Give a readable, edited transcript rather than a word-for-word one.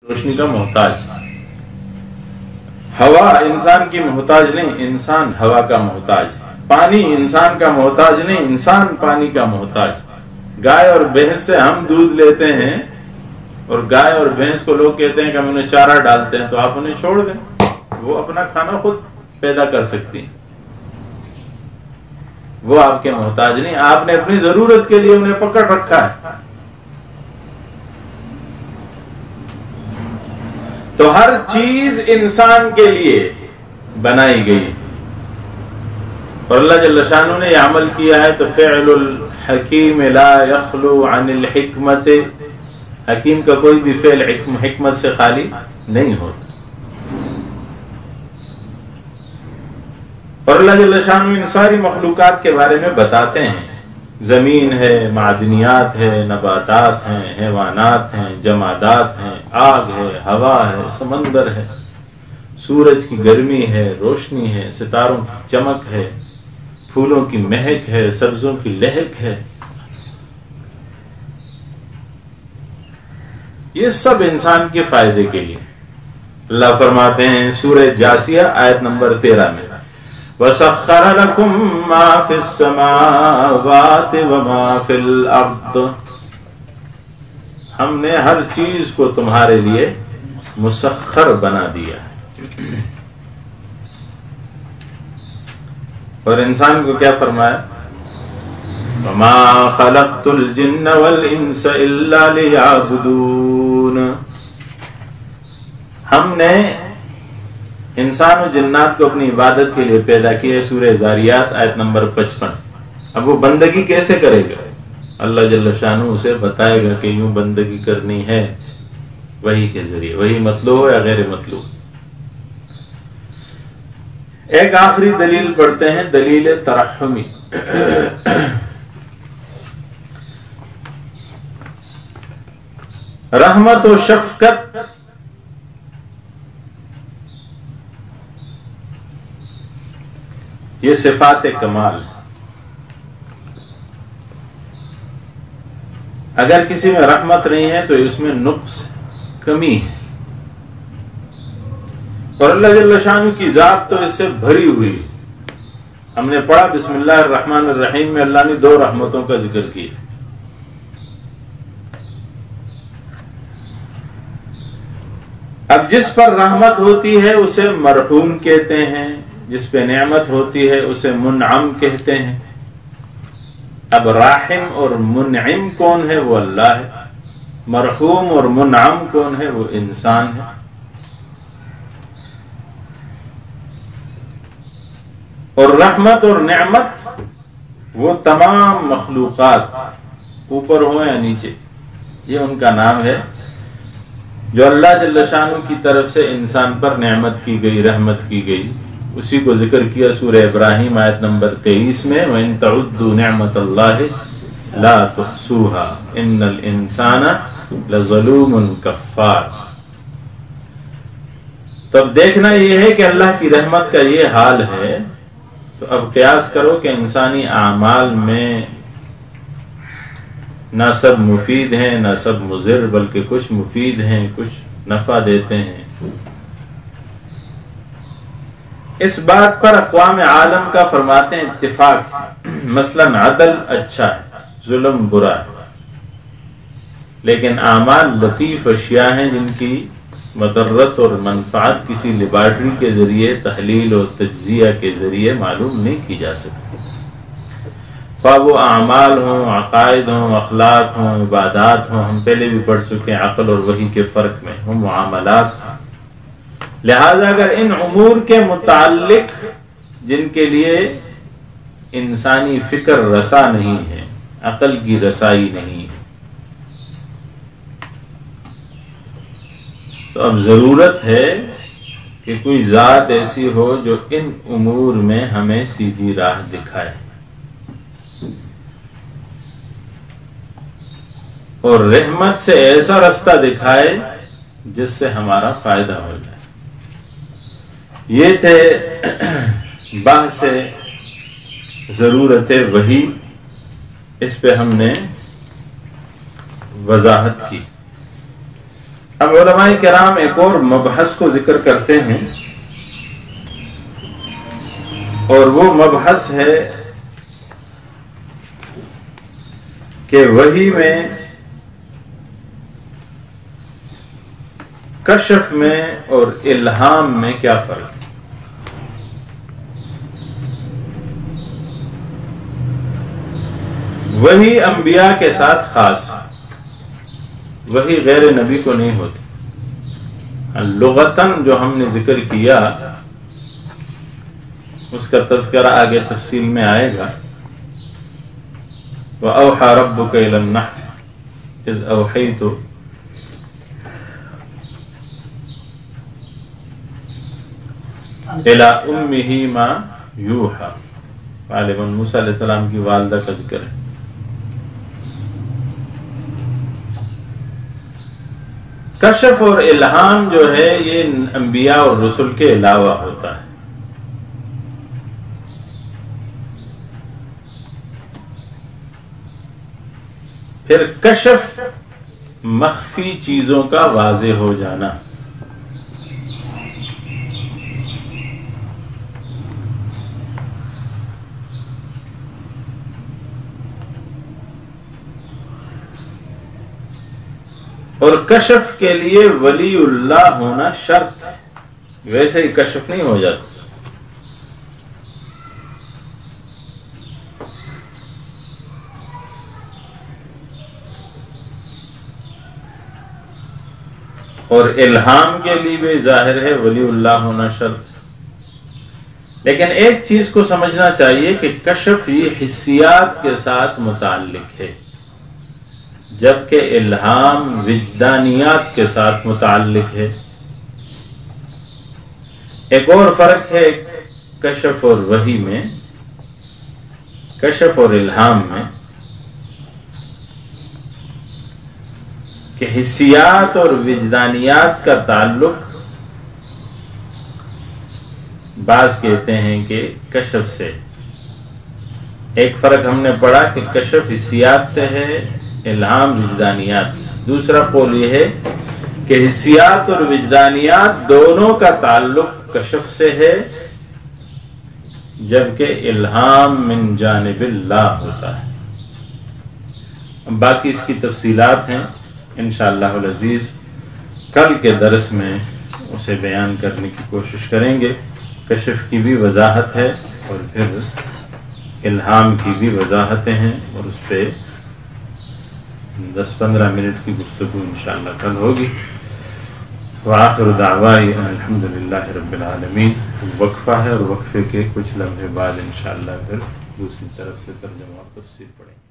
روشنی کا محتاج. ہوا انسان کی محتاج نہیں، انسان ہوا کا محتاج. پانی انسان کا محتاج نہیں، انسان پانی کا محتاج. گائے اور بھینس سے ہم دودھ لیتے ہیں، اور گائے اور بھینس کو لوگ کہتے ہیں کہ ہم انہیں چارہ ڈالتے ہیں، تو آپ انہیں چھوڑ دیں، وہ اپنا کھانا خود پیدا کر سکتی ہیں. وہ آپ کے محتاج نہیں، آپ نے اپنی ضرورت کے لیے انہیں پکڑ رکھا ہے. تو ہر چیز انسان کے لیے بنائی گئی، اور اللہ جل شانہ نے یہ عمل کیا ہے. تو فعل الحکیم لا یخلو عن الحکمت، حکیم کا کوئی بھی فعل حکمت سے خالی نہیں ہوتا. اور اللہ جل شانہ ان ساری مخلوقات کے بارے میں بتاتے ہیں. زمین ہے، معدنیات ہے، نباتات ہیں، حیوانات ہیں، جمادات ہیں، آگ ہے، ہوا ہے، سمندر ہے، سورج کی گرمی ہے، روشنی ہے، ستاروں کی چمک ہے، پھولوں کی مہک ہے، سبزوں کی لہک ہے. یہ سب انسان کے فائدے کے لیے. اللہ فرماتے ہیں سورہ جاسیہ آیت نمبر 13 میں، وَسَخَّرَ لَكُم مَّا فِي السَّمَاوَاتِ وَمَا فِي الْأَرْضِ، ہم نے ہر چیز کو تمہارے لیے مسخر بنا دیا ہے. اور انسان کو کیا فرمایا؟ وَمَا خَلَقْتُ الْجِنَّ وَالْإِنسَ إِلَّا لِيَعْبُدُونَ، ہم نے انسان و جنات کو اپنی عبادت کے لیے پیدا کیا. سورہ زاریات آیت نمبر 55. اب وہ بندگی کیسے کرے گا؟ اللہ جل شانہ اسے بتائے گا کہ یوں بندگی کرنی ہے، وحی کے ذریعے، وحی مطلوب یا غیر مطلوب. ایک آخری دلیل پڑھتے ہیں، دلیل ترحمی. رحمت و شفقت یہ صفات کمال. اگر کسی میں رحمت نہیں ہے تو اس میں نقص، کمی ہے. اور اللہ جل شانہ کی ذات تو اس سے بھری ہوئی. ہم نے پڑھا بسم اللہ الرحمن الرحیم میں اللہ نے 2 رحمتوں کا ذکر کیا. اب جس پر رحمت ہوتی ہے اسے مرحوم کہتے ہیں، جس پہ نعمت ہوتی ہے اسے منعم کہتے ہیں. اب راحم اور منعم کون ہے؟ وہ اللہ ہے. مرحوم اور منعم کون ہے؟ وہ انسان ہے. اور رحمت اور نعمت وہ تمام مخلوقات، اوپر ہو یا نیچے، یہ ان کا نام ہے جو اللہ جل شانہ کی طرف سے انسان پر نعمت کی گئی، رحمت کی گئی. اسی کو ذکر کیا سورہ ابراہیم آیت نمبر 23 میں، وَإِن تَعُدُّوا نِعْمَةَ اللَّهِ لَا تُحْصُوهَا إِنَّ الْإِنسَانَ لَظَلُومٌ كَفَّارٌ. تو اب دیکھنا یہ ہے کہ اللہ کی رحمت کا یہ حال ہے. تو اب قیاس کرو کہ انسانی اعمال میں نہ سب مفید ہیں نہ سب مضر، بلکہ کچھ مفید ہیں، کچھ نفع دیتے ہیں. اس بات پر اقوام عالم کا فرماتے ہیں اتفاق. مثلا عدل اچھا ہے، ظلم برا ہے، لیکن اعمال لطیف اشیاء ہیں جن کی مضرت اور منفعت کسی لیبارٹری کے ذریعے، تحلیل اور تجزیہ کے ذریعے معلوم نہیں کی جا سکتی. خواہ وہ اعمال ہوں، عقائد ہوں، اخلاق ہوں، عبادات ہوں، ہم پہلے بھی پڑھ چکے ہیں عقل اور وحی کے فرق میں، ہوں معاملات ہوں. لہذا اگر ان امور کے متعلق جن کے لیے انسانی فکر رسا نہیں ہے، عقل کی رسائی نہیں ہے، تو اب ضرورت ہے کہ کوئی ذات ایسی ہو جو ان امور میں ہمیں سیدھی راہ دکھائے اور رحمت سے ایسا رستہ دکھائے جس سے ہمارا فائدہ ہو جائے. یہ تھے بحث ضرورت وحی. اس پہ ہم نے وضاحت کی. اب علماء کرام ایک اور مبحث کو ذکر کرتے ہیں، اور وہ مبحث ہے کہ وحی میں، کشف میں اور الہام میں کیا فرق ہے۔ وحی انبیاء کے ساتھ خاص ہے، وحی غیر نبی کو نہیں ہوتی۔ لغتاً جو ہم نے ذکر کیا اس کا تذکرہ آگے تفصیل میں آئے گا۔ وَأَوْحَى رَبُّكَ إِلَى النَّحْلِ إِذْ أَوْحَيْتُ إِلَى أُمِّهِ مَا يُوحَى، غالباً موسیٰ علیہ السلام کی والدہ کا ذکر ہے۔ کشف اور الہام جو ہے یہ انبیاء اور رسل کے علاوہ ہوتا ہے۔ پھر کشف مخفی چیزوں کا واضح ہو جانا، اور کشف کے لیے ولی اللہ ہونا شرط ہے، ویسے ہی کشف نہیں ہو جاتا۔ اور الہام کے لیے بھی ظاہر ہے ولی اللہ ہونا شرط ہے۔ لیکن ایک چیز کو سمجھنا چاہیے کہ کشف یہ حسیات کے ساتھ متعلق ہے، جبکہ الہام وجدانیات کے ساتھ متعلق ہے۔ ایک اور فرق ہے کشف اور وحی میں، کشف اور الہام میں، کہ حسیات اور وجدانیات کا تعلق بعض کہتے ہیں کہ کشف سے، ایک فرق ہم نے پڑھا کہ کشف حسیات سے ہے، الہام وجدانیات سے۔ دوسرا قول یہ ہے کہ حسیات اور وجدانیات دونوں کا تعلق کشف سے ہے، جبکہ الہام من جانب اللہ ہوتا ہے۔ باقی اس کی تفصیلات ہیں، انشاءاللہ العزیز کل کے درس میں اسے بیان کرنے کی کوشش کریں گے۔ کشف کی بھی وضاحت ہے اور پھر الہام کی بھی وضاحتیں ہیں، اور اس پہ 10-15 منٹ کی گفتگو انشاءاللہ کل ہوگی۔ وآخر دعوائی الحمدللہ رب العالمین۔ وقفہ ہے اور وقفے کے کچھ لمحے بعد انشاءاللہ پھر دوسری طرف سے ترجمہ اور تفسیر پڑھیں گے۔